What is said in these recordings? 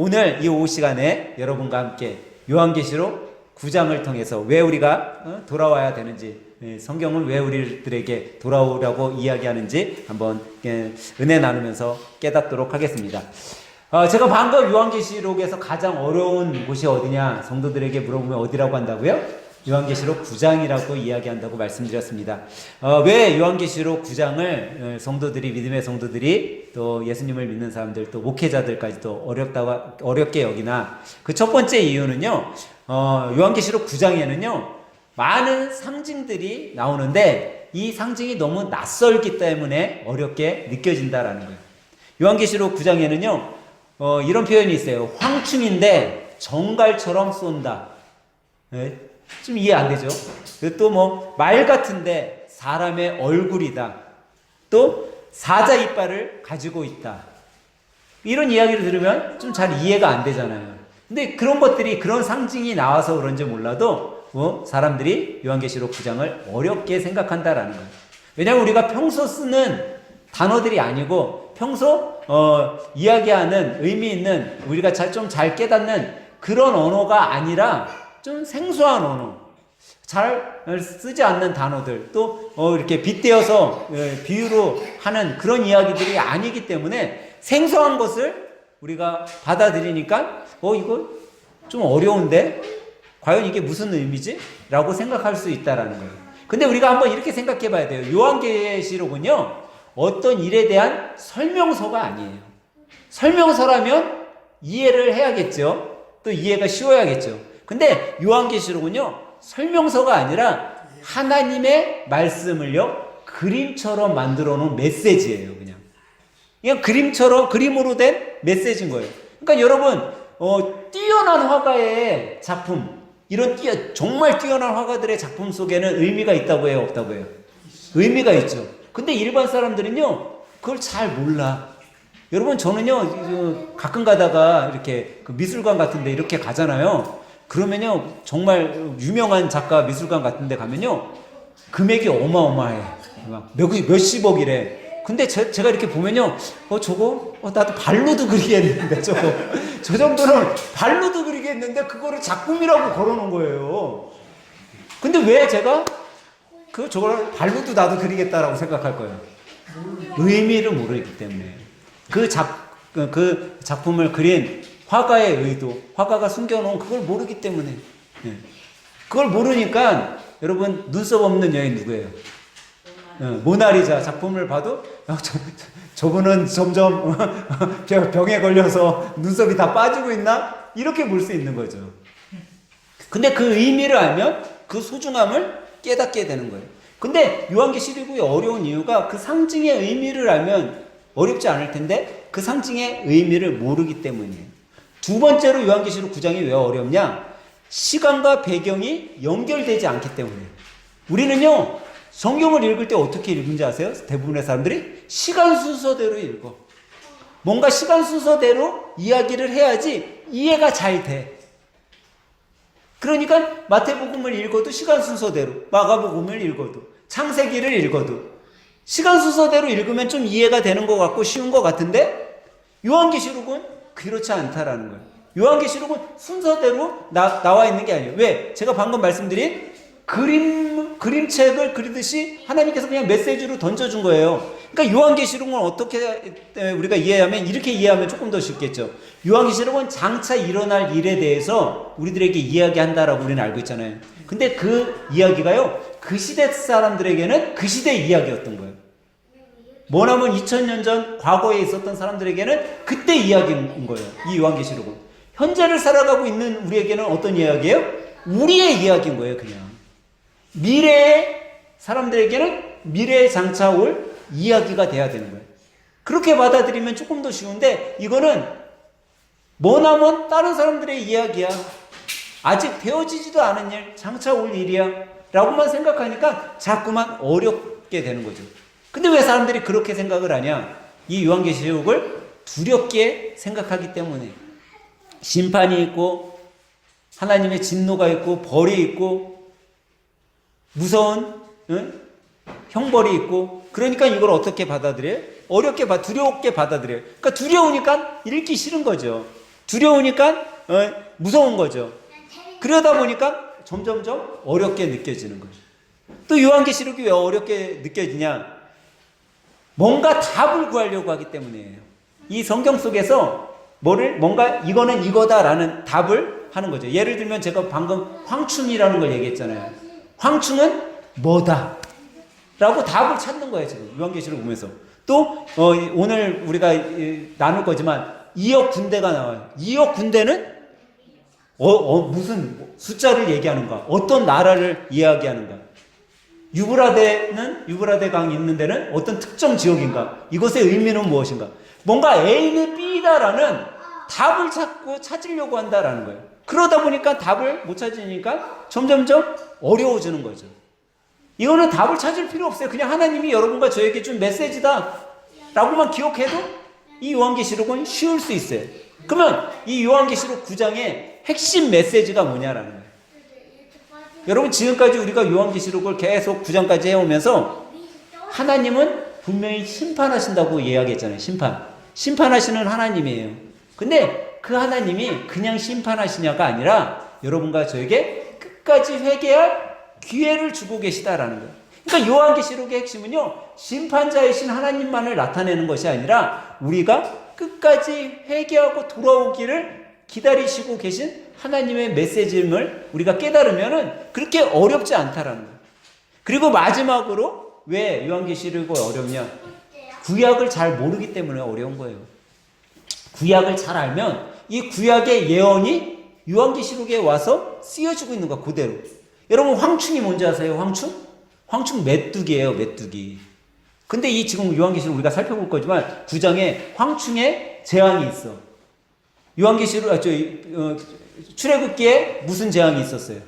오늘 이 오후 시간에 여러분과 함께 요한계시록 9장을 통해서 왜 우리가 돌아와야 되는지, 성경은 왜 우리들에게 돌아오라고 이야기하는지 한번 은혜 나누면서 깨닫도록 하겠습니다. 제가 방금 요한계시록에서 가장 어려운 곳이 어디냐 성도들에게 물어보면 어디라고 한다고요? 요한계시록 9장이라고 이야기한다고 말씀드렸습니다. 왜 요한계시록 9장을 성도들이, 믿음의 성도들이, 또 예수님을 믿는 사람들, 또 목회자들까지도 어렵게 여기나, 그 첫 번째 이유는요, 요한계시록 9장에는요 많은 상징들이 나오는데 이 상징이 너무 낯설기 때문에 어렵게 느껴진다라는 거예요. 요한계시록 9장에는요 이런 표현이 있어요. 황충인데 정갈처럼 쏜다. 네? 좀 이해 안 되죠? 또 말 같은데 사람의 얼굴이다. 또 사자 이빨을 가지고 있다. 이런 이야기를 들으면 좀 잘 이해가 안 되잖아요. 근데 그런 것들이, 그런 상징이 나와서 그런지 몰라도 사람들이 요한계시록 9장을 어렵게 생각한다라는 거예요. 왜냐하면 우리가 평소 쓰는 단어들이 아니고 평소 이야기하는 의미 있는, 우리가 좀 잘 깨닫는 그런 언어가 아니라 좀 생소한 언어, 잘 쓰지 않는 단어들, 또 이렇게 빗대어서 비유로 하는 그런 이야기들이 아니기 때문에 생소한 것을 우리가 받아들이니까 이거 좀 어려운데 과연 이게 무슨 의미지? 라고 생각할 수 있다라는 거예요. 근데 우리가 한번 이렇게 생각해 봐야 돼요. 요한계시록은요 어떤 일에 대한 설명서가 아니에요. 설명서라면 이해를 해야겠죠. 또 이해가 쉬워야겠죠. 근데 요한계시록은요 설명서가 아니라 하나님의 말씀을요 그림처럼 만들어 놓은 메시지예요. 그냥 그림처럼, 그림으로 된 메시지인 거예요. 그러니까 여러분 뛰어난 화가의 작품, 이런 정말 뛰어난 화가들의 작품 속에는 의미가 있다고 해요, 없다고 해요? 의미가 있죠. 근데 일반 사람들은요 그걸 잘 몰라. 여러분, 저는요 가끔 가다가 이렇게 그 미술관 같은 데 이렇게 가잖아요. 그러면요 정말 유명한 작가 미술관 같은 데 가면요 금액이 어마어마해. 몇십억이래. 근데 제가 이렇게 보면요 저거 나도 발로도 그리겠는데, 저 정도는 발로도 그리겠는데 그거를 작품이라고 걸어놓은 거예요. 근데 왜 제가 저걸 발로도 나도 그리겠다라고 생각할 거예요? 의미를 모르기 때문에. 그 작품을 그린 화가의 의도, 화가가 숨겨놓은 그걸 모르기 때문에. 그걸 모르니까 여러분, 눈썹 없는 여인 누구예요? 모나리자 작품을 봐도 저분은 점점 병에 걸려서 눈썹이 다 빠지고 있나? 이렇게 볼 수 있는 거죠. 근데 그 의미를 알면 그 소중함을 깨닫게 되는 거예요. 근데 요한계시록이 어려운 이유가 그 상징의 의미를 알면 어렵지 않을 텐데 그 상징의 의미를 모르기 때문이에요. 두 번째로 요한계시록 9장이 왜 어렵냐? 시간과 배경이 연결되지 않기 때문이에요. 우리는요 성경을 읽을 때 어떻게 읽는지 아세요? 대부분의 사람들이 시간 순서대로 읽어. 뭔가 시간 순서대로 이야기를 해야지 이해가 잘 돼. 그러니까 마태복음을 읽어도 시간 순서대로, 마가복음을 읽어도, 창세기를 읽어도 시간 순서대로 읽으면 좀 이해가 되는 것 같고 쉬운 것 같은데 요한계시록은 그렇지 않다라는 거예요. 요한계시록은 순서대로 나와 있는 게 아니에요. 왜? 제가 방금 말씀드린 그림책을 그리듯이 하나님께서 그냥 메시지로 던져준 거예요. 그러니까 요한계시록은 어떻게 우리가 이해하면, 이렇게 이해하면 조금 더 쉽겠죠. 요한계시록은 장차 일어날 일에 대해서 우리들에게 이야기한다라고 우리는 알고 있잖아요. 근데 그 이야기가요 그 시대 사람들에게는 그 시대의 이야기였던 거예요. 뭐냐면 2000년 전 과거에 있었던 사람들에게는 그때 이야기인 거예요. 이 요한계시록은 현재를 살아가고 있는 우리에게는 어떤 이야기예요? 우리의 이야기인 거예요. 그냥 미래의 사람들에게는 미래에 장차 올 이야기가 돼야 되는 거예요. 그렇게 받아들이면 조금 더 쉬운데 이거는 뭐냐면 다른 사람들의 이야기야. 아직 되어지지도 않은 일, 장차 올 일이야 라고만 생각하니까 자꾸만 어렵게 되는 거죠. 근데 왜 사람들이 그렇게 생각을 하냐? 이 요한계시록을 두렵게 생각하기 때문에. 심판이 있고 하나님의 진노가 있고 벌이 있고 무서운 형벌이 있고, 그러니까 이걸 어떻게 받아들여요? 두렵게 받아들여요. 그러니까 두려우니까 읽기 싫은 거죠. 두려우니까 무서운 거죠. 그러다 보니까 점점점 어렵게 느껴지는 거죠. 또 요한계시록이 왜 어렵게 느껴지냐? 뭔가 답을 구하려고 하기 때문이에요. 이 성경 속에서 뭔가 이거는 이거다라는 답을 하는 거죠. 예를 들면 제가 방금 황충이라는 걸 얘기했잖아요. 황충은 뭐다? 라고 답을 찾는 거예요, 지금. 요한계시록 보면서. 또, 오늘 우리가 나눌 거지만 2억 군대가 나와요. 2억 군대는 무슨 숫자를 얘기하는가? 어떤 나라를 이야기하는가? 유브라데 강이 있는 데는 어떤 특정 지역인가? 이것의 의미는 무엇인가? 뭔가 A는 B다라는 답을 찾으려고 한다라는 거예요. 그러다 보니까 답을 못 찾으니까 점점점 어려워지는 거죠. 이거는 답을 찾을 필요 없어요. 그냥 하나님이 여러분과 저에게 준 메시지다 라고만 기억해도 이 요한계시록은 쉬울 수 있어요. 그러면 이 요한계시록 9장의 핵심 메시지가 뭐냐라는 거예요. 여러분, 지금까지 우리가 요한계시록을 계속 9장까지 해오면서 하나님은 분명히 심판하신다고 이야기했잖아요. 심판하시는 하나님이에요. 근데 그 하나님이 그냥 심판하시냐가 아니라 여러분과 저에게 끝까지 회개할 기회를 주고 계시다라는 거예요. 그러니까 요한계시록의 핵심은요, 심판자이신 하나님만을 나타내는 것이 아니라 우리가 끝까지 회개하고 돌아오기를 기다리시고 계신 하나님의 메시지임을 우리가 깨달으면은 그렇게 어렵지 않다라는 거예요. 그리고 마지막으로 왜 요한계시록이 어렵냐? 구약을 잘 모르기 때문에 어려운 거예요. 구약을 잘 알면 이 구약의 예언이 요한계시록에 와서 쓰여지고 있는 거야, 그대로. 여러분, 황충이 뭔지 아세요? 황충 메뚜기예요, 메뚜기. 근데 이 지금 요한계시록 우리가 살펴볼 거지만 9장에 황충의 재앙이 있어. 요한계시록 출애굽기에 무슨 재앙이 있었어요?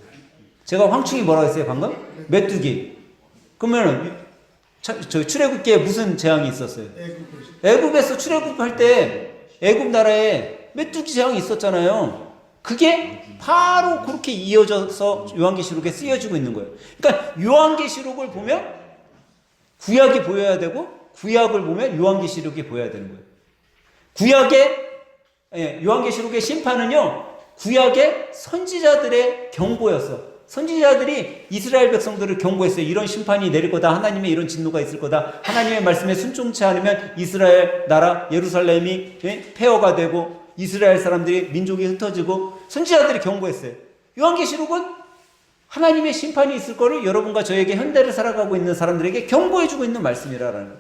제가 황충이 뭐라고 했어요, 방금? 메뚜기. 그러면 출애굽기에 무슨 재앙이 있었어요? 애굽에서 출애굽할 때 애굽 나라에 메뚜기 재앙이 있었잖아요. 그게 바로 그렇게 이어져서 요한계시록에 쓰여지고 있는 거예요. 그러니까 요한계시록을 보면 구약이 보여야 되고 구약을 보면 요한계시록이 보여야 되는 거예요. 요한계시록의 심판은요, 구약의 선지자들의 경고였어. 선지자들이 이스라엘 백성들을 경고했어요. 이런 심판이 내릴 거다. 하나님의 이런 진노가 있을 거다. 하나님의 말씀에 순종치 않으면 이스라엘 나라 예루살렘이 폐허가 되고 이스라엘 사람들이 민족이 흩어지고 선지자들이 경고했어요. 요한계시록은 하나님의 심판이 있을 거를 여러분과 저에게 현대를 살아가고 있는 사람들에게 경고해주고 있는 말씀이라는 거예요.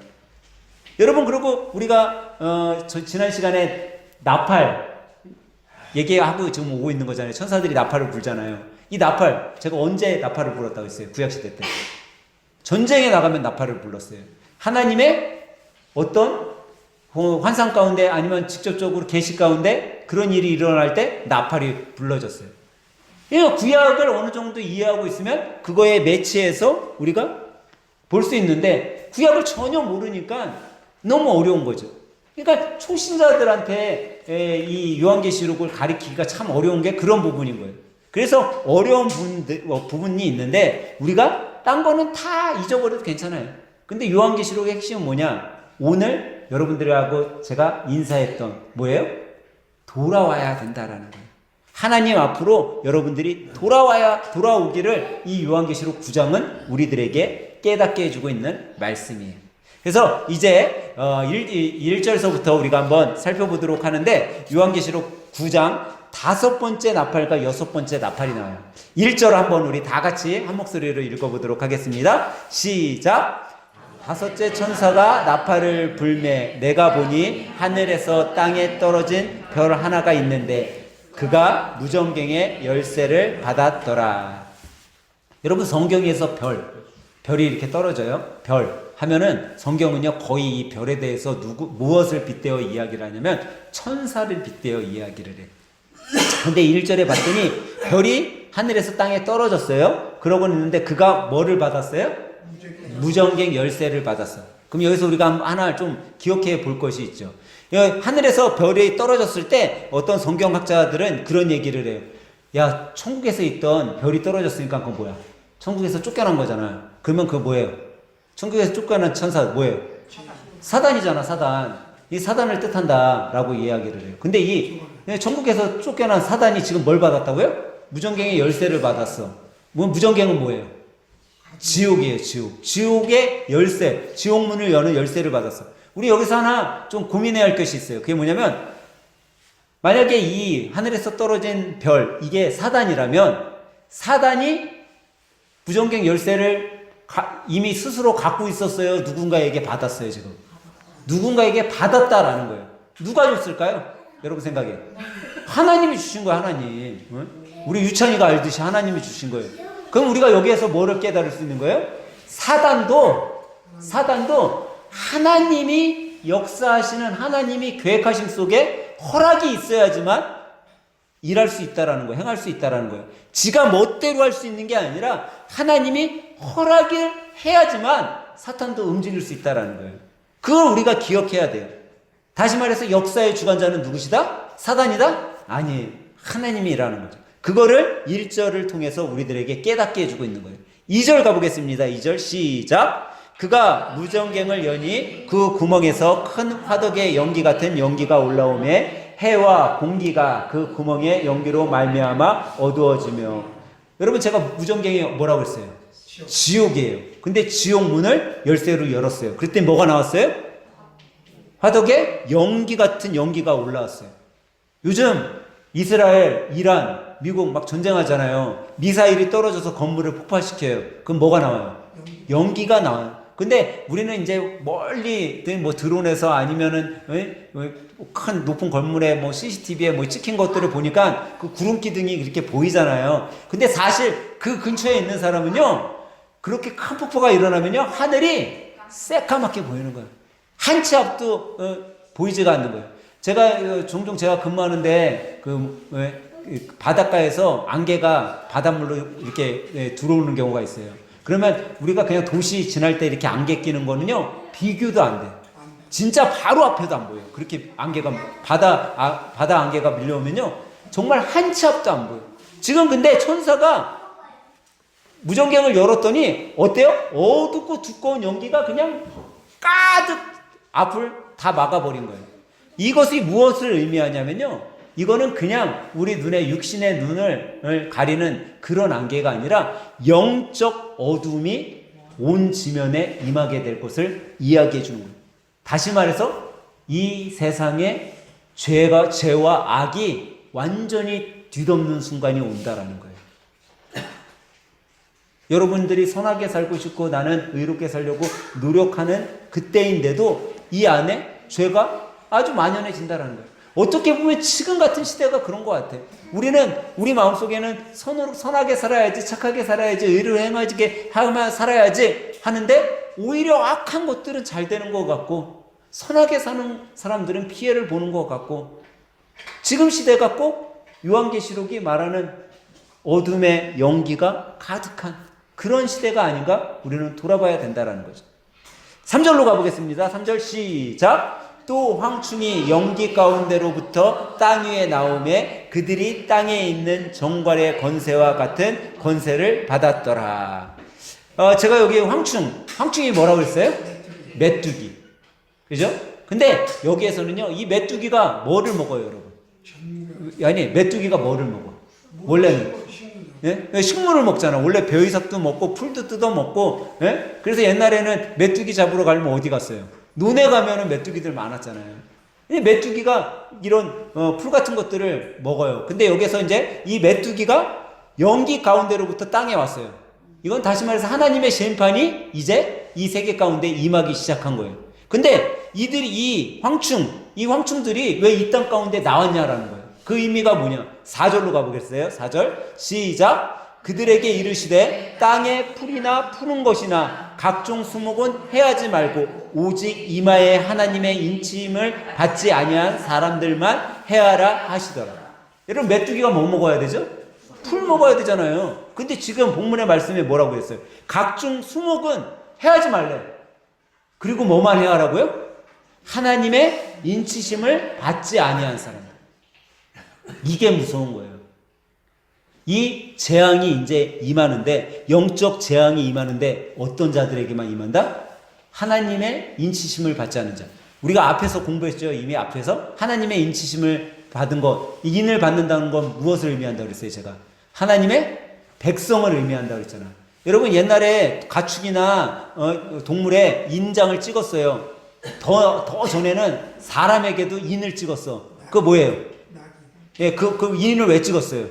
여러분, 그리고 우리가 지난 시간에 나팔 얘기하고 지금 오고 있는 거잖아요. 천사들이 나팔을 불잖아요. 이 나팔, 제가 언제 나팔을 불었다고 했어요? 구약시대 때. 전쟁에 나가면 나팔을 불렀어요. 하나님의 어떤 환상 가운데 아니면 직접적으로 계시 가운데 그런 일이 일어날 때 나팔이 불러졌어요. 그러니까 구약을 어느 정도 이해하고 있으면 그거에 매치해서 우리가 볼 수 있는데 구약을 전혀 모르니까 너무 어려운 거죠. 그러니까 초신자들한테 이 요한계시록을 가리키기가 참 어려운 게 그런 부분인 거예요. 그래서 어려운 부분이 있는데 우리가 딴 거는 다 잊어버려도 괜찮아요. 근데 요한계시록의 핵심은 뭐냐? 오늘 여러분들하고 제가 인사했던 뭐예요? 돌아와야 된다라는 거예요. 하나님 앞으로 여러분들이 돌아오기를 이 요한계시록 9장은 우리들에게 깨닫게 해주고 있는 말씀이에요. 그래서 이제 1절서부터 우리가 한번 살펴보도록 하는데 요한계시록 9장 5번째 나팔과 6번째 나팔이 나와요. 1절 한번 우리 다 같이 한 목소리로 읽어보도록 하겠습니다. 시작! 5째 천사가 나팔을 불매 내가 보니 하늘에서 땅에 떨어진 별 하나가 있는데 그가 무전갱의 열쇠를 받았더라. 여러분, 성경에서 별이 이렇게 떨어져요. 별 하면은 성경은요 거의 이 별에 대해서 무엇을 빗대어 이야기를 하냐면 천사를 빗대어 이야기를 해요. 근데 1절에 봤더니 별이 하늘에서 땅에 떨어졌어요. 그러고 있는데 그가 뭐를 받았어요? 무전갱 열쇠를 받았어요. 그럼 여기서 우리가 하나 좀 기억해 볼 것이 있죠. 하늘에서 별이 떨어졌을 때 어떤 성경학자들은 그런 얘기를 해요. 야, 천국에서 있던 별이 떨어졌으니까 그건 뭐야? 천국에서 쫓겨난 거잖아. 그러면 그거 뭐예요? 천국에서 쫓겨난 천사 뭐예요? 사단이잖아, 사단. 이 사단을 뜻한다라고 이야기를 해요. 근데 이 천국에서 쫓겨난 사단이 지금 뭘 받았다고요? 무전갱의 열쇠를 받았어. 무전갱은 뭐예요? 지옥이에요, 지옥. 지옥의 열쇠, 지옥문을 여는 열쇠를 받았어. 우리 여기서 하나 좀 고민해야 할 것이 있어요. 그게 뭐냐면, 만약에 이 하늘에서 떨어진 별, 이게 사단이라면, 사단이 무전갱 열쇠를 이미 스스로 갖고 있었어요? 누군가에게 받았어요, 지금? 누군가에게 받았다라는 거예요. 누가 줬을까요? 여러분 생각에. 하나님이 주신 거예요, 하나님. 응? 우리 유찬이가 알듯이 하나님이 주신 거예요. 그럼 우리가 여기에서 뭐를 깨달을 수 있는 거예요? 사단도 하나님이 역사하시는 하나님이 계획하심 속에 허락이 있어야지만 일할 수 있다라는 거예요. 행할 수 있다라는 거예요. 지가 멋대로 할 수 있는 게 아니라 하나님이 허락을 해야지만 사탄도 움직일 수 있다라는 거예요. 그걸 우리가 기억해야 돼요. 다시 말해서 역사의 주관자는 누구시다? 사단이다? 아니에요. 하나님이 일하는 거죠. 그거를 1절을 통해서 우리들에게 깨닫게 해주고 있는 거예요. 2절 가보겠습니다. 2절 시작. 그가 무전갱을 여니 그 구멍에서 큰 화덕의 연기 같은 연기가 올라오매 해와 공기가 그 구멍의 연기로 말미암아 어두워지며. 여러분 제가 무전갱이 뭐라고 했어요? 지옥이에요. 근데 지옥 문을 열쇠로 열었어요. 그때 뭐가 나왔어요? 화덕에 연기 같은 연기가 올라왔어요. 요즘 이스라엘, 이란, 미국 막 전쟁하잖아요. 미사일이 떨어져서 건물을 폭발시켜요. 그럼 뭐가 나와요? 연기가 나와요. 근데 우리는 이제 멀리 뭐 드론에서 아니면은 큰 높은 건물에 뭐 CCTV에 뭐 찍힌 것들을 보니까 그 구름 기둥이 이렇게 보이잖아요. 근데 사실 그 근처에 있는 사람은요, 그렇게 큰 폭포가 일어나면요, 하늘이 새까맣게 보이는 거예요. 한 치 앞도 보이지가 않는 거예요. 제가 종종 제가 근무하는데 바닷가에서 안개가 바닷물로 이렇게 들어오는 경우가 있어요. 그러면 우리가 그냥 도시 지날 때 이렇게 안개 끼는 거는요, 비교도 안 돼. 진짜 바로 앞에도 안 보여요. 그렇게 안개가 바다 안개가 밀려오면요, 정말 한 치 앞도 안 보여요. 지금 근데 천사가 무전갱을 열었더니 어때요? 어둡고 두꺼운 연기가 그냥 가득 앞을 다 막아버린 거예요. 이것이 무엇을 의미하냐면요, 이거는 그냥 우리 눈에 육신의 눈을 가리는 그런 안개가 아니라 영적 어둠이 온 지면에 임하게 될 것을 이야기해 주는 거예요. 다시 말해서 이 세상에 죄와 악이 완전히 뒤덮는 순간이 온다라는 거예요. 여러분들이 선하게 살고 싶고 나는 의롭게 살려고 노력하는 그때인데도 이 안에 죄가 아주 만연해진다라는 거예요. 어떻게 보면 지금 같은 시대가 그런 것 같아. 우리 마음속에는 선하게 살아야지, 착하게 살아야지, 의를 행하게 하면 살아야지 하는데, 오히려 악한 것들은 잘 되는 것 같고, 선하게 사는 사람들은 피해를 보는 것 같고, 지금 시대가 꼭 요한계시록이 말하는 어둠의 연기가 가득한 그런 시대가 아닌가? 우리는 돌아봐야 된다라는 거죠. 3절로 가보겠습니다. 3절 시작. 또 황충이 연기 가운데로부터 땅 위에 나오매 그들이 땅에 있는 정갈의 권세와 같은 권세를 받았더라. 제가 여기 황충이 뭐라고 했어요? 메뚜기. 그죠? 근데 여기에서는요, 이 메뚜기가 뭐를 먹어요, 여러분? 아니, 메뚜기가 뭐를 먹어? 원래는 예? 식물을 먹잖아. 원래 벼이삭도 먹고 풀도 뜯어 먹고. 예? 그래서 옛날에는 메뚜기 잡으러 가면 어디 갔어요? 논에 가면은 메뚜기들 많았잖아요. 메뚜기가 이런 풀 같은 것들을 먹어요. 근데 여기서 이제 이 메뚜기가 연기 가운데로부터 땅에 왔어요. 이건 다시 말해서 하나님의 심판이 이제 이 세계 가운데 임하기 시작한 거예요. 근데 이 황충들이 왜 이 땅 가운데 나왔냐라는 거예요. 그 의미가 뭐냐? 4절로 가보겠어요. 4절 시작. 그들에게 이르시되 땅에 풀이나 푸는 것이나 각종 수목은 해하지 말고 오직 이마에 하나님의 인침을 받지 아니한 사람들만 해하라 하시더라. 여러분, 메뚜기가 뭐 먹어야 되죠? 풀 먹어야 되잖아요. 근데 지금 본문의 말씀에 뭐라고 했어요? 각종 수목은 해하지 말래. 그리고 뭐만 해하라고요? 하나님의 인치심을 받지 아니한 사람들. 이게 무서운 거예요. 이 재앙이 이제 임하는데, 영적 재앙이 임하는데 어떤 자들에게만 임한다? 하나님의 인치심을 받지 않는 자. 우리가 앞에서 공부했죠. 이미 앞에서 하나님의 인치심을 받은 것, 인을 받는다는 건 무엇을 의미한다고 그랬어요, 제가? 하나님의 백성을 의미한다고 그랬잖아. 여러분 옛날에 가축이나 동물에 인장을 찍었어요. 더 전에는 사람에게도 인을 찍었어. 그거 뭐예요? 예, 그 인을 왜 찍었어요?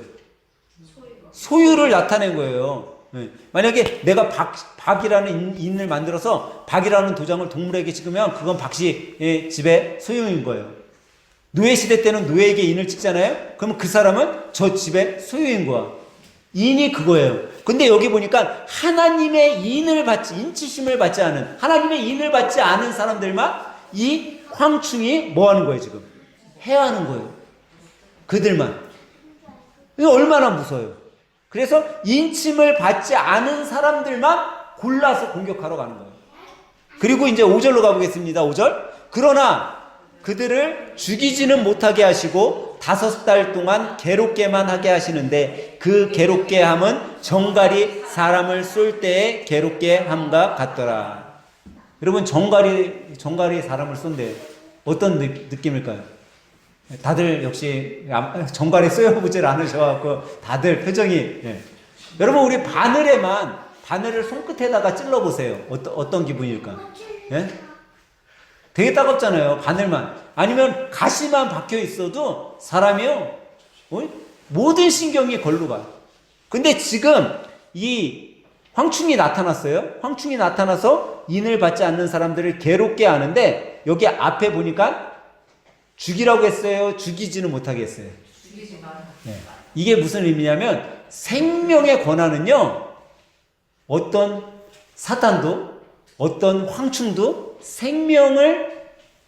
소유를 나타낸 거예요. 예. 만약에 내가 박이라는 인을 만들어서 박이라는 도장을 동물에게 찍으면 그건 박씨 집의 소유인 거예요. 노예 시대 때는 노예에게 인을 찍잖아요. 그러면 그 사람은 저 집의 소유인 거야. 인이 그거예요. 근데 여기 보니까 하나님의 인치심을 받지 않은, 하나님의 인을 받지 않은 사람들만 이 황충이 뭐 하는 거예요, 지금? 해하는 거예요. 그들만. 이거 얼마나 무서워요. 그래서 인침을 받지 않은 사람들만 골라서 공격하러 가는 거예요. 그리고 이제 5절로 가보겠습니다. 5절. 그러나 그들을 죽이지는 못하게 하시고 5달 동안 괴롭게만 하게 하시는데 그 괴롭게 함은 정갈이 사람을 쏠 때에 괴롭게 함과 같더라. 여러분 정갈이 사람을 쏜대. 어떤 느낌일까요? 다들 역시 정갈이 쏘여보질 않으셔갖고 다들 표정이 여러분 우리 바늘을 손끝에다가 찔러보세요. 어떤 기분일까? 예? 되게 따갑잖아요. 바늘만. 아니면 가시만 박혀 있어도 사람이요 모든 신경이 걸로 가요. 근데 지금 이 황충이 나타났어요. 황충이 나타나서 인을 받지 않는 사람들을 괴롭게 하는데 여기 앞에 보니까 죽이라고 했어요? 죽이지는 못하게 했어요? 죽이지 마라. 네. 이게 무슨 의미냐면 생명의 권한은요 어떤 사탄도 어떤 황충도 생명을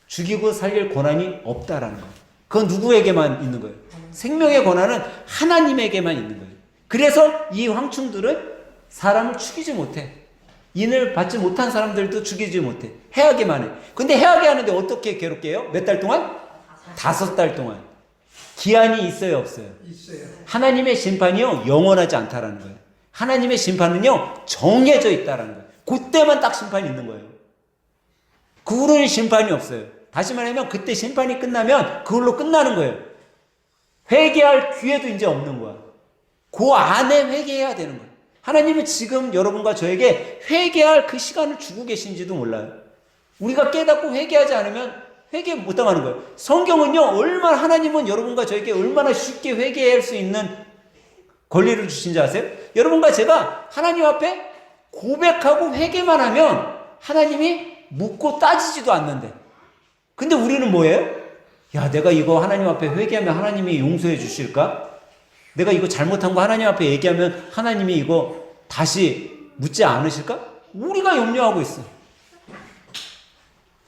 죽이고 살릴 권한이 없다라는 거예요. 그건 누구에게만 있는 거예요? 생명의 권한은 하나님에게만 있는 거예요. 그래서 이 황충들은 사람을 죽이지 못해. 인을 받지 못한 사람들도 죽이지 못해. 해하게만 해. 근데 해하게 하는데 어떻게 괴롭게 해요? 몇 달 동안? 5달 동안. 기한이 있어요, 없어요? 있어요. 하나님의 심판이요 영원하지 않다라는 거예요. 하나님의 심판은요 정해져 있다라는 거예요. 그때만 딱 심판이 있는 거예요. 그 후로는 심판이 없어요. 다시 말하면 그때 심판이 끝나면 그걸로 끝나는 거예요. 회개할 기회도 이제 없는 거야. 그 안에 회개해야 되는 거예요. 하나님은 지금 여러분과 저에게 회개할 그 시간을 주고 계신지도 몰라요. 우리가 깨닫고 회개하지 않으면 회개 못 당하는 거예요. 성경은요 하나님은 여러분과 저에게 얼마나 쉽게 회개할 수 있는 권리를 주신지 아세요? 여러분과 제가 하나님 앞에 고백하고 회개만 하면 하나님이 묻고 따지지도 않는데, 근데 우리는 뭐예요? 야, 내가 이거 하나님 앞에 회개하면 하나님이 용서해 주실까? 내가 이거 잘못한 거 하나님 앞에 얘기하면 하나님이 이거 다시 묻지 않으실까? 우리가 염려하고 있어요.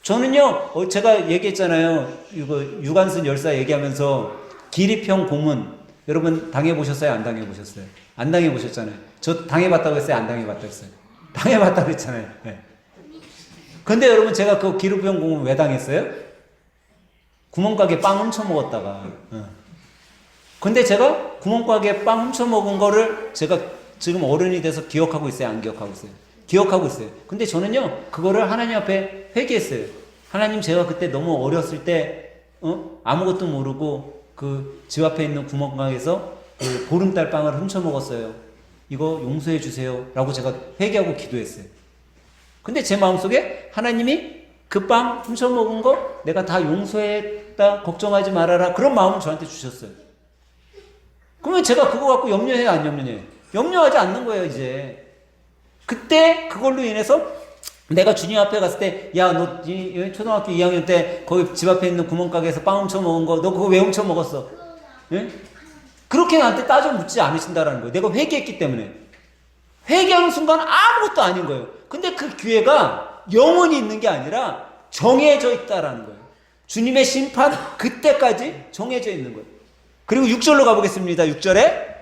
저는요 제가 얘기했잖아요. 이거 유관순 열사 얘기하면서 기립형 고문 여러분 당해보셨어요? 안 당해보셨어요? 안 당해보셨잖아요. 저 당해봤다고 했어요? 안 당해봤다고 했어요? 당해봤다고 했잖아요. 네. 근데 여러분 제가 그 기립형 고문 왜 당했어요? 구멍가게 빵 훔쳐먹었다가 근데 제가 구멍가게 빵 훔쳐먹은 거를 제가 지금 어른이 돼서 기억하고 있어요? 안 기억하고 있어요? 기억하고 있어요. 근데 저는요 그거를 하나님 앞에 회개했어요. 하나님 제가 그때 너무 어렸을 때 아무것도 모르고 그 집 앞에 있는 구멍가게에서 그 보름달 빵을 훔쳐먹었어요. 이거 용서해 주세요 라고 제가 회개하고 기도했어요. 근데 제 마음속에 하나님이 그 빵 훔쳐먹은 거 내가 다 용서했다 걱정하지 말아라 그런 마음을 저한테 주셨어요. 그러면 제가 그거 갖고 염려해요 안 염려해요? 염려하지 않는 거예요 이제. 그때 그걸로 인해서 내가 주님 앞에 갔을 때 야 너 초등학교 2학년 때 거기 집 앞에 있는 구멍가게에서 빵 훔쳐먹은 거 너 그거 왜 훔쳐먹었어? 예? 그렇게 나한테 따져 묻지 않으신다라는 거예요. 내가 회개했기 때문에. 회개하는 순간 아무것도 아닌 거예요. 근데 그 기회가 영원히 있는 게 아니라 정해져 있다라는 거예요. 주님의 심판 그때까지 정해져 있는 거예요. 그리고 6절로 가보겠습니다. 6절에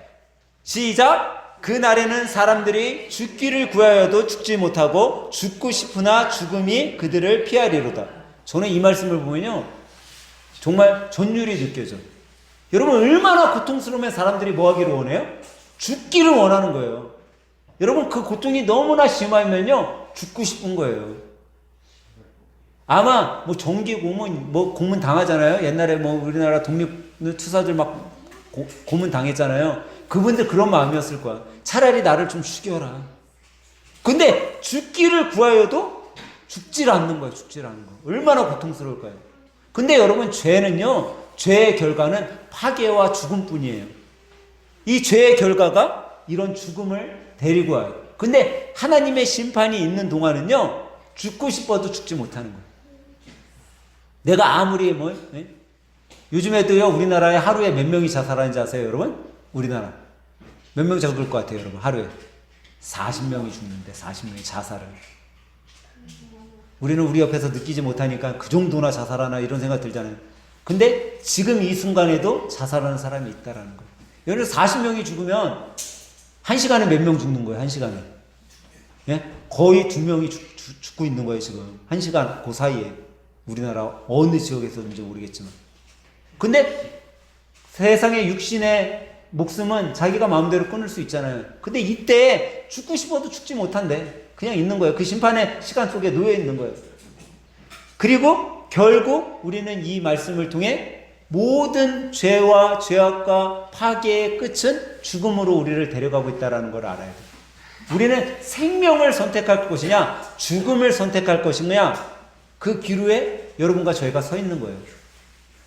시작. 그날에는 사람들이 죽기를 구하여도 죽지 못하고 죽고 싶으나 죽음이 그들을 피하리로다. 저는 이 말씀을 보면요 정말 전율이 느껴져. 여러분 얼마나 고통스러우면 사람들이 뭐 하기를 원해요? 죽기를 원하는 거예요. 여러분 그 고통이 너무나 심하면요 죽고 싶은 거예요. 아마 뭐 정기 고문, 뭐 고문 당하잖아요. 옛날에 뭐 우리나라 독립 투사들 막 고문 당했잖아요. 그분들 그런 마음이었을 거야. 차라리 나를 좀 죽여라. 근데 죽기를 구하여도 죽질 않는 거예요. 죽질 않는 거. 얼마나 고통스러울까요? 근데 여러분, 죄는요, 죄의 결과는 파괴와 죽음뿐이에요. 이 죄의 결과가 이런 죽음을 데리고 와요. 근데 하나님의 심판이 있는 동안은요, 죽고 싶어도 죽지 못하는 거예요. 내가 아무리 요즘에도요, 우리나라에 하루에 몇 명이 자살하는지 아세요, 여러분? 우리나라 몇 명 죽을 것 같아요, 여러분? 하루에 40명이 죽는데, 40명이 자살을. 우리는 우리 옆에서 느끼지 못하니까 그 정도나 자살하나 이런 생각 들잖아요. 근데 지금 이 순간에도 자살하는 사람이 있다라는 거예요. 예를 들어 40명이 죽으면 1시간에 몇 명 죽는 거예요, 1시간에. 예? 거의 2명이 죽고 있는 거예요, 지금. 1시간 그 사이에. 우리나라 어느 지역에서든지 모르겠지만. 근데 세상의 육신의 목숨은 자기가 마음대로 끊을 수 있잖아요. 근데 이때 죽고 싶어도 죽지 못한대. 그냥 있는 거예요. 그 심판의 시간 속에 놓여 있는 거예요. 그리고 결국 우리는 이 말씀을 통해 모든 죄와 죄악과 파괴의 끝은 죽음으로 우리를 데려가고 있다는 걸 알아야 돼요. 우리는 생명을 선택할 것이냐, 죽음을 선택할 것이냐, 그 기로에 여러분과 저희가 서 있는 거예요.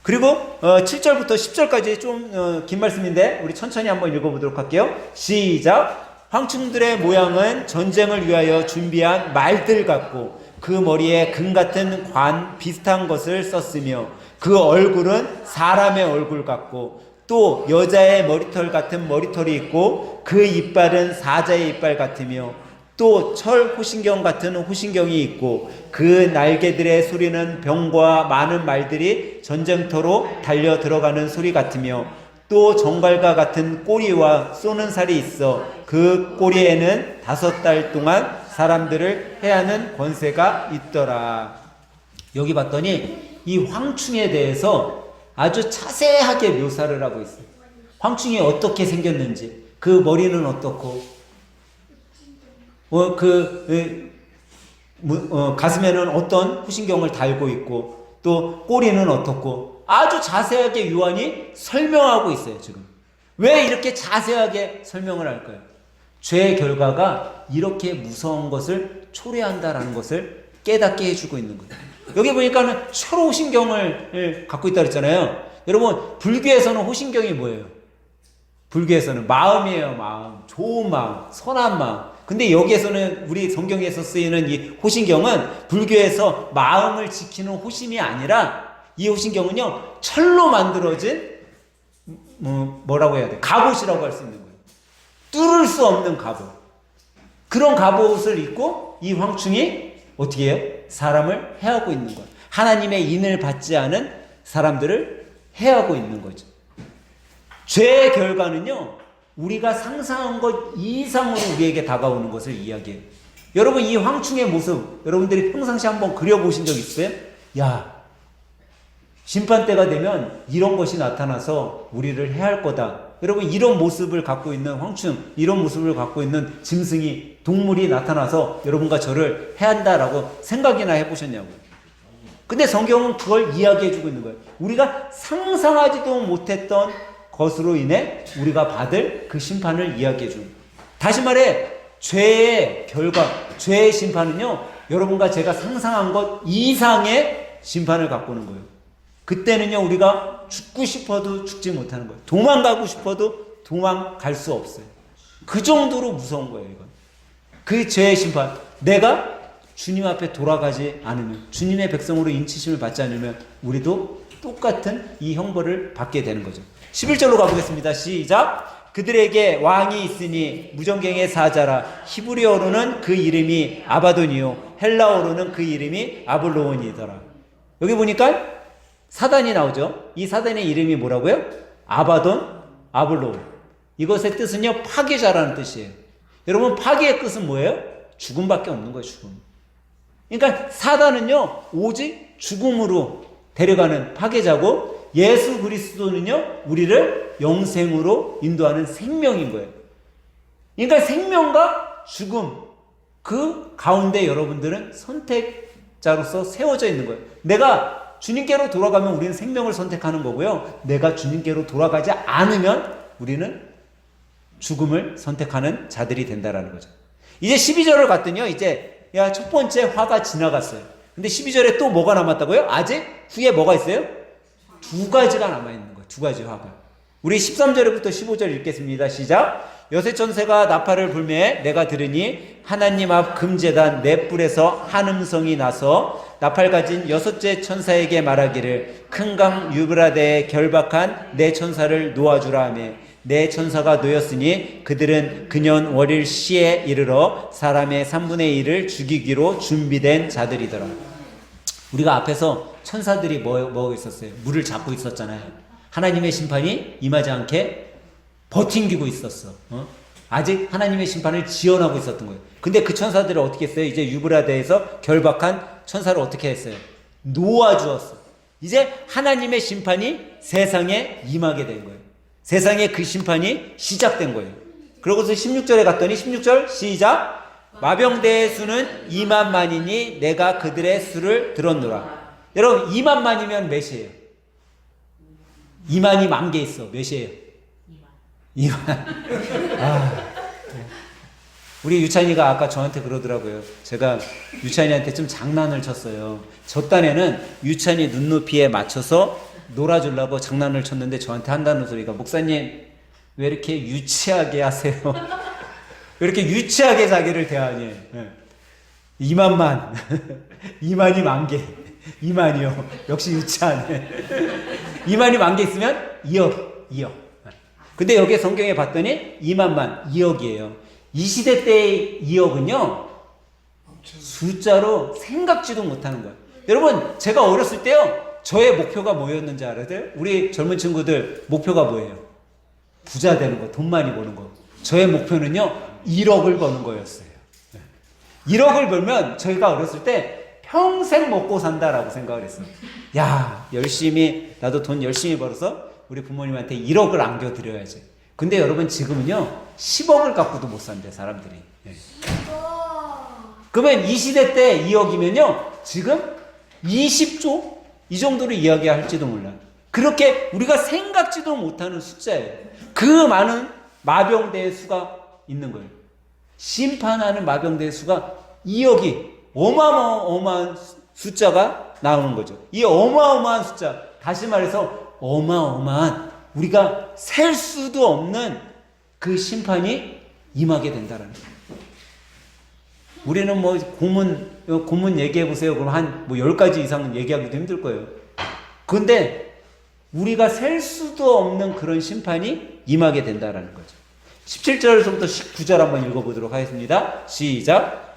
그리고 7절부터 10절까지 좀 긴 말씀인데 우리 천천히 한번 읽어보도록 할게요. 시작. 황충들의 모양은 전쟁을 위하여 준비한 말들 같고 그 머리에 금 같은 관 비슷한 것을 썼으며 그 얼굴은 사람의 얼굴 같고 또 여자의 머리털 같은 머리털이 있고 그 이빨은 사자의 이빨 같으며 또 철 호신경 같은 호신경이 있고 그 날개들의 소리는 병과 많은 말들이 전쟁터로 달려 들어가는 소리 같으며 또 정갈과 같은 꼬리와 쏘는 살이 있어 그 꼬리에는 5달 동안 사람들을 해하는 권세가 있더라. 여기 봤더니 이 황충에 대해서 아주 자세하게 묘사를 하고 있어요. 황충이 어떻게 생겼는지, 그 머리는 어떻고, 가슴에는 어떤 후신경을 달고 있고 또 꼬리는 어떻고 아주 자세하게 요한이 설명하고 있어요. 지금 왜 이렇게 자세하게 설명을 할까요? 죄의 결과가 이렇게 무서운 것을 초래한다라는 것을 깨닫게 해주고 있는 거예요. 여기 보니까는 철 호신경을 갖고 있다 그랬잖아요. 여러분, 불교에서는 호신경이 뭐예요? 불교에서는 마음이에요. 마음, 좋은 마음, 선한 마음. 근데 여기에서는 우리 성경에서 쓰이는 이 호신경은 불교에서 마음을 지키는 호신이 아니라 이 호신경은요, 철로 만들어진 뭐라고 해야 돼? 갑옷이라고 할 수 있는 거예요. 뚫을 수 없는 갑옷. 그런 갑옷을 입고 이 황충이 어떻게 해요? 사람을 해하고 있는 거예요. 하나님의 인을 받지 않은 사람들을 해하고 있는 거죠. 죄의 결과는요, 우리가 상상한 것 이상으로 우리에게 다가오는 것을 이야기해요. 여러분, 이 황충의 모습 여러분들이 평상시 한번 그려보신 적 있어요? 야, 심판 때가 되면 이런 것이 나타나서 우리를 해할 거다. 여러분, 이런 모습을 갖고 있는 황충, 이런 모습을 갖고 있는 짐승이, 동물이 나타나서 여러분과 저를 해한다라고 생각이나 해보셨냐고요. 근데 성경은 그걸 이야기해주고 있는 거예요. 우리가 상상하지도 못했던 것으로 인해 우리가 받을 그 심판을 이야기해 줍니다. 다시 말해, 죄의 결과, 죄의 심판은요, 여러분과 제가 상상한 것 이상의 심판을 갖고 오는 거예요. 그때는요, 우리가 죽고 싶어도 죽지 못하는 거예요. 도망가고 싶어도 도망갈 수 없어요. 그 정도로 무서운 거예요, 이건. 그 죄의 심판. 내가 주님 앞에 돌아가지 않으면, 주님의 백성으로 인치심을 받지 않으면 우리도 똑같은 이 형벌을 받게 되는 거죠. 11절로 가보겠습니다. 시작. 그들에게 왕이 있으니 무전갱의 사자라. 히브리어로는 그 이름이 아바돈이요 헬라어로는 그 이름이 아볼로온이더라. 여기 보니까 사단이 나오죠. 이 사단의 이름이 뭐라고요? 아바돈, 아볼로온. 이것의 뜻은요, 파괴자라는 뜻이에요. 여러분, 파괴의 끝은 뭐예요? 죽음밖에 없는 거예요. 죽음. 그러니까 사단은요, 오직 죽음으로 데려가는 파괴자고, 예수 그리스도는요, 우리를 영생으로 인도하는 생명인 거예요. 그러니까 생명과 죽음, 그 가운데 여러분들은 자로서 세워져 있는 거예요. 내가 주님께로 돌아가면 우리는 생명을 선택하는 거고요. 내가 주님께로 돌아가지 않으면 우리는 죽음을 선택하는 자들이 된다라는 거죠. 이제 12절을 갔더니요. 이제 첫 번째 화가 지나갔어요. 근데 12절에 또 뭐가 남았다고요? 아직 후에 뭐가 있어요? 두 가지가 남아있는 거예요. 두 가지 화가. 우리 13절부터 15절 읽겠습니다. 시작. 여섯 천사가 나팔을 불매 내가 들으니 하나님 앞 금제단 네 뿔에서 한 음성이 나서 나팔 가진 여섯째 천사에게 말하기를 큰 강 유브라데에 결박한 네 천사를 놓아주라 하며 네 천사가 놓였으니 그들은 그년 월일 시에 이르러 사람의 3분의 1을 죽이기로 준비된 자들이더라. 우리가 앞에서 천사들이 뭐 있었어요? 물을 잡고 있었잖아요. 하나님의 심판이 임하지 않게 버팅기고 있었어. 아직 하나님의 심판을 지연하고 있었던 거예요. 근데 그 천사들을 어떻게 했어요? 이제 유브라데에서 결박한 천사를 어떻게 했어요? 놓아주었어. 이제 하나님의 심판이 세상에 임하게 된 거예요. 세상에 그 심판이 시작된 거예요. 그러고서 16절에 갔더니 16절 시작. 마병대의 수는 2만만이니 내가 그들의 수를 들었노라. 여러분 2만만이면 몇이에요? 2만이 10,000개 있어. 몇이에요? 2만. 우리 유찬이가 아까 저한테 그러더라고요. 제가 유찬이한테 좀 장난을 쳤어요. 저 딴에는 유찬이 눈높이에 맞춰서 놀아주려고 장난을 쳤는데 저한테 한다는 소리가 목사님 왜 이렇게 유치하게 하세요? 왜 이렇게 유치하게 자기를 대하니? 2만만 2만이 10,000개 2만이요. 역시 유치하네. 2만이 10,000개 있으면 2억. 근데 여기 성경에 봤더니 2만만 2억이에요. 이 시대 때의 2억은요 숫자로 생각지도 못하는 거예요. 여러분 제가 어렸을 때요 저의 목표가 뭐였는지 알아요? 우리 젊은 친구들 목표가 뭐예요? 부자 되는 거, 돈 많이 버는 거. 저의 목표는요 1억을 버는 거였어요. 1억을 벌면 저희가 어렸을 때 평생 먹고 산다라고 생각을 했어요. 야 열심히 나도 돈 열심히 벌어서 우리 부모님한테 1억을 안겨드려야지. 근데 여러분 지금은요 10억을 갖고도 못 산대 사람들이. 그러면 이 시대 때 2억이면요 지금 20조? 이 정도로 이야기할지도 몰라. 그렇게 우리가 생각지도 못하는 숫자예요. 그 많은 마병대의 수가 있는 거예요. 심판하는 마병대의 수가 2억이 어마어마한 숫자가 나오는 거죠. 이 어마어마한 숫자, 다시 말해서 어마어마한 우리가 셀 수도 없는 그 심판이 임하게 된다는 거예요. 우리는 뭐 고문 얘기해 보세요. 그럼 한 10가지 이상은 얘기하기도 힘들 거예요. 그런데 우리가 셀 수도 없는 그런 심판이 임하게 된다라는 거죠. 17절에서부터 19절 한번 읽어보도록 하겠습니다. 시작.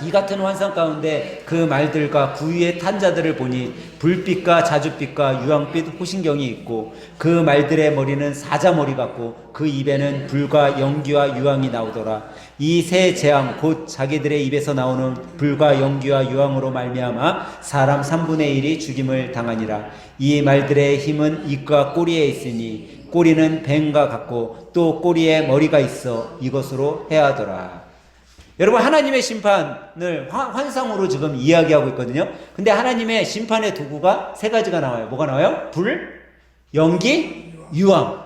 이 같은 환상 가운데 그 말들과 그 위에 탄 자들을 보니 불빛과 자줏빛과 유황빛 호신경이 있고 그 말들의 머리는 사자머리 같고 그 입에는 불과 연기와 유황이 나오더라. 이 세 재앙 곧 자기들의 입에서 나오는 불과 연기와 유황으로 말미암아 사람 3분의 1이 죽임을 당하니라. 이 말들의 힘은 입과 꼬리에 있으니 꼬리는 뱀과 같고 또 꼬리에 머리가 있어 이것으로 해하더라. 여러분 하나님의 심판을 환상으로 지금 이야기하고 있거든요. 근데 하나님의 심판의 도구가 세 가지가 나와요. 뭐가 나와요? 불, 연기, 유황.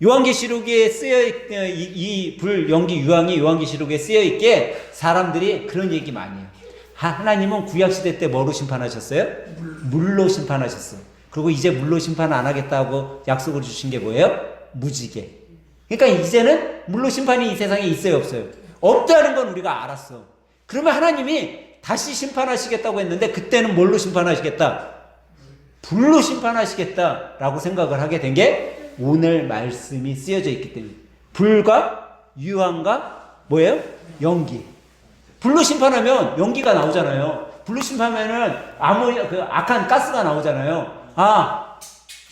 요한계시록에 쓰여 이 불, 연기, 유황이 요한계시록에 쓰여 있게 사람들이 그런 얘기 많이 해요. 하나님은 구약시대 때 뭐로 심판하셨어요? 물로 심판하셨어. 그리고 이제 물로 심판 안 하겠다고 약속을 주신 게 뭐예요? 무지개. 그러니까 이제는 물로 심판이 이 세상에 있어요, 없어요? 없다는 건 우리가 알았어. 그러면 하나님이 다시 심판하시겠다고 했는데 그때는 뭘로 심판하시겠다? 불로 심판하시겠다라고 생각을 하게 된 게 오늘 말씀이 쓰여져 있기 때문에 불과 유황과 뭐예요? 연기. 불로 심판하면 연기가 나오잖아요. 불로 심판하면은 그 악한 가스가 나오잖아요. 아,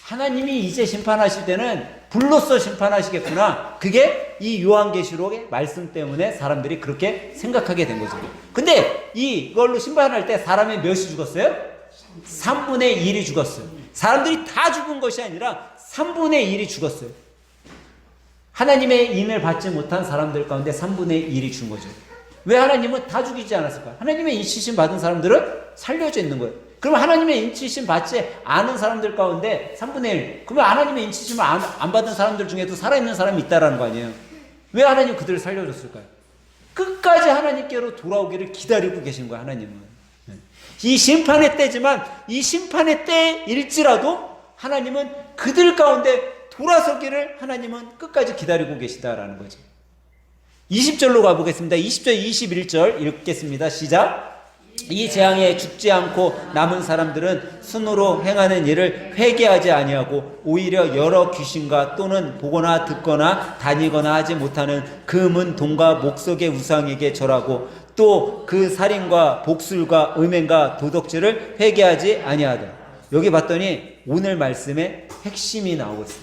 하나님이 이제 심판하실 때는 불로써 심판하시겠구나. 그게 이 요한계시록의 말씀 때문에 사람들이 그렇게 생각하게 된 거죠. 근데 이걸로 심판할 때 사람의 몇이 죽었어요? 3분의 1이 죽었어요. 사람들이 다 죽은 것이 아니라 3분의 1이 죽었어요. 하나님의 인을 받지 못한 사람들 가운데 3분의 1이 죽은 거죠. 왜 하나님은 다 죽이지 않았을까요? 하나님의 인치심 받은 사람들은 살려져 있는 거예요. 그럼 하나님의 인치심 받지 않은 사람들 가운데 3분의 1. 그러면 하나님의 인치심을 안 받은 사람들 중에도 살아있는 사람이 있다라는 거 아니에요. 왜 하나님 그들을 살려줬을까요? 끝까지 하나님께로 돌아오기를 기다리고 계신 거예요. 하나님은. 이 심판의 때지만 이 심판의 때일지라도 하나님은 그들 가운데 돌아서기를 하나님은 끝까지 기다리고 계시다라는 거죠. 20절로 가보겠습니다. 20절 21절 읽겠습니다. 시작. 이 재앙에 죽지 않고 남은 사람들은 순으로 행하는 일을 회개하지 아니하고 오히려 여러 귀신과 또는 보거나 듣거나 다니거나 하지 못하는 금은 돈과 목석의 우상에게 절하고 또 그 살인과 복술과 음행과 도덕질을 회개하지 아니하다. 여기 봤더니 오늘 말씀의 핵심이 나오고 있어요.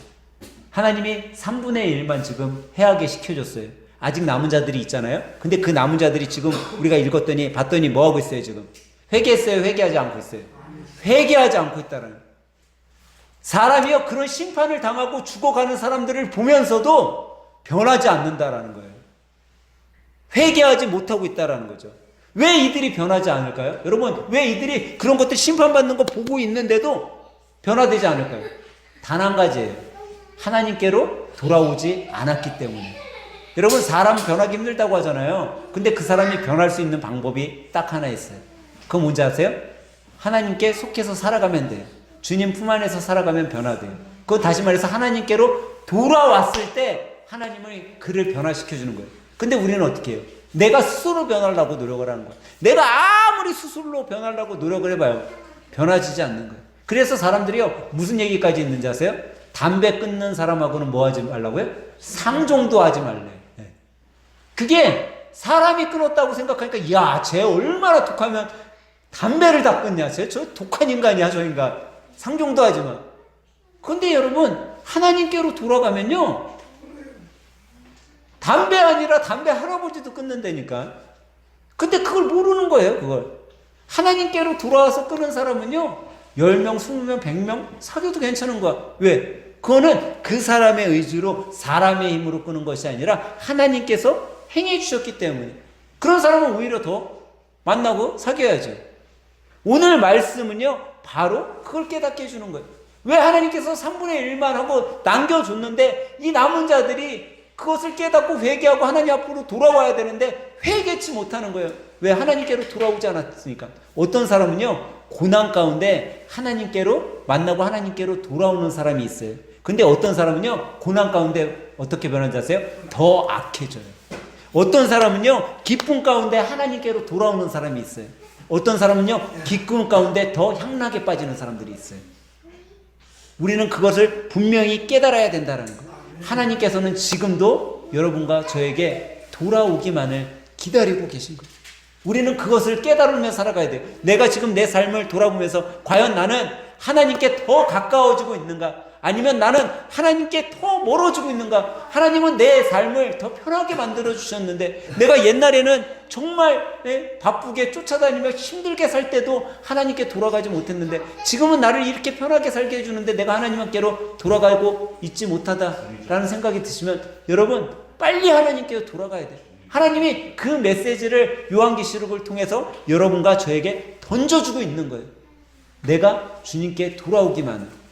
하나님이 3분의 1만 지금 해하게 시켜줬어요. 아직 남은 자들이 있잖아요. 근데 그 남은 자들이 지금 우리가 읽었더니 봤더니 뭐 하고 있어요? 지금 회개했어요? 회개하지 않고 있어요? 회개하지 않고 있다라는. 사람이요 그런 심판을 당하고 죽어가는 사람들을 보면서도 변하지 않는다라는 거예요. 회개하지 못하고 있다라는 거죠. 왜 이들이 변하지 않을까요? 여러분, 왜 이들이 그런 것들 심판받는 거 보고 있는데도 변화되지 않을까요? 단 한 가지예요. 하나님께로 돌아오지 않았기 때문에. 여러분, 사람 변하기 힘들다고 하잖아요. 근데 그 사람이 변할 수 있는 방법이 딱 하나 있어요. 그거 뭔지 아세요? 하나님께 속해서 살아가면 돼요. 주님 품 안에서 살아가면 변화돼요. 그건 다시 말해서 하나님께로 돌아왔을 때 하나님이 그를 변화시켜주는 거예요. 근데 우리는 어떻게 해요? 내가 스스로 변하려고 노력을 하는 거예요. 내가 아무리 스스로 변하려고 노력을 해봐요. 변화지지 않는 거예요. 그래서 사람들이요, 무슨 얘기까지 있는지 아세요? 담배 끊는 사람하고는 뭐 하지 말라고요? 상종도 하지 말래. 네. 그게 사람이 끊었다고 생각하니까, 야, 쟤 얼마나 독하면 담배를 다 끊냐? 쟤 저 독한 인간이야, 저 인간. 상종도 하지 마. 근데 여러분, 하나님께로 돌아가면요, 담배 아니라 담배 할아버지도 끊는다니까. 근데 그걸 모르는 거예요, 그걸. 하나님께로 돌아와서 끊은 사람은요, 10명, 20명, 100명 사귀어도 괜찮은 거야. 왜? 그거는 그 사람의 의지로 사람의 힘으로 끄는 것이 아니라 하나님께서 행해 주셨기 때문에. 그런 사람은 오히려 더 만나고 사귀어야죠. 오늘 말씀은요, 바로 그걸 깨닫게 해주는 거예요. 왜 하나님께서 3분의 1만 하고 남겨줬는데 이 남은 자들이 그것을 깨닫고 회개하고 하나님 앞으로 돌아와야 되는데 회개치 못하는 거예요. 왜? 하나님께로 돌아오지 않았으니까. 어떤 사람은요, 고난 가운데 하나님께로 만나고 하나님께로 돌아오는 사람이 있어요. 근데 어떤 사람은요, 고난 가운데 어떻게 변하는지 아세요? 더 악해져요. 어떤 사람은요, 기쁨 가운데 하나님께로 돌아오는 사람이 있어요. 어떤 사람은요, 기쁨 가운데 더 향락에 빠지는 사람들이 있어요. 우리는 그것을 분명히 깨달아야 된다는 거예요. 하나님께서는 지금도 여러분과 저에게 돌아오기만을 기다리고 계신 거예요. 우리는 그것을 깨달으며 살아가야 돼요. 내가 지금 내 삶을 돌아보면서 과연 나는 하나님께 더 가까워지고 있는가? 아니면 나는 하나님께 더 멀어지고 있는가? 하나님은 내 삶을 더 편하게 만들어 주셨는데 내가 옛날에는 정말 바쁘게 쫓아다니며 힘들게 살 때도 하나님께 돌아가지 못했는데 지금은 나를 이렇게 편하게 살게 해주는데 내가 하나님께로 돌아가고 있지 못하다라는 생각이 드시면 여러분 빨리 하나님께로 돌아가야 돼요. 하나님이 그 메시지를 요한계시록을 통해서 여러분과 저에게 던져주고 있는 거예요. 내가 주님께 돌아오기만.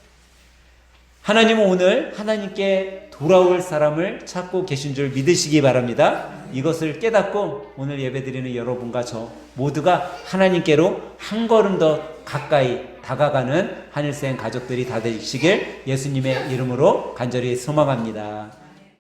하나님은 오늘 하나님께 돌아올 사람을 찾고 계신 줄 믿으시기 바랍니다. 이것을 깨닫고 오늘 예배드리는 여러분과 저 모두가 하나님께로 한 걸음 더 가까이 다가가는 하늘생 가족들이 다 되시길 예수님의 이름으로 간절히 소망합니다.